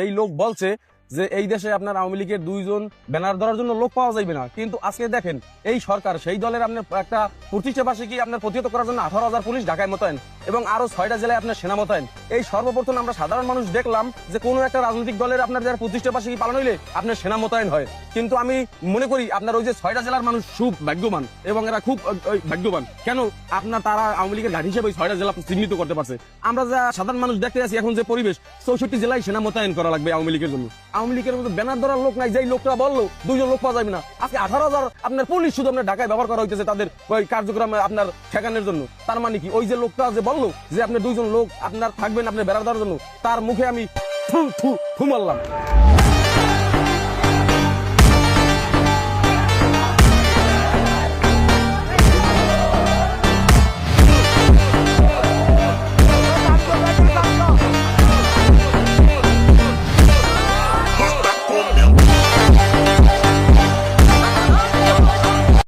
এই লোক বলছে যে এই দেশে আপনার আওয়ামী লীগের 2 জন ব্যানার ধরার জন্য লোক পাওয়া যাবে না, কিন্তু আজকে দেখেন এই সরকার সেই দলের আপনার একটা প্রতিষ্ঠা বার্ষিকী আপনার প্রতিহত করার জন্য 18,000 পুলিশ ঢাকায় মোতায়েন এবং আরো 6টা জেলায় আপনার সেনা মোতায়েন। এই সর্বপ্রথম আমরা সাধারণ মানুষ দেখলাম যে কোনো একটা রাজনৈতিক দলের আপনার যারা প্রতিষ্ঠা বার্ষিকী পালন হইলে আপনার সেনা মোতায়েন হয়। কিন্তু আমি মনে করি আপনার ওই যে 6টা জেলার মানুষ খুব ভাগ্যবান এবং এরা খুব ভাগ্যবান। কেন আপনার তারা আওয়ামী লীগের ঘাঁটি হিসেবে ওই 6টা জেলা চিহ্নিত করতে পারছে। আমরা যা সাধারণ মানুষ দেখতে আছি এখন যে পরিবেশ, 64 জেলায় সেনা মোতায়েন করা লাগবে আওয়ামী লীগের জন্য। আওয়ামী লীগের মতো ব্যানার ধরার লোক নাই, যেই লোকটা বললো 2 জন লোক পাওয়া যাবে না, আজকে 18,000 আপনার পুলিশ শুধু আপনার ঢাকায় ব্যবহার করা হইতেছে তাদের ওই কার্যক্রম আপনার ঠেকানোর জন্য। তার মানে কি ওই যে লোকটা যে বললো যে আপনি 2 জন লোক আপনার থাকবেন আপনার বেড়ার দেওয়ার জন্য, তার মুখে আমি থু মারলাম।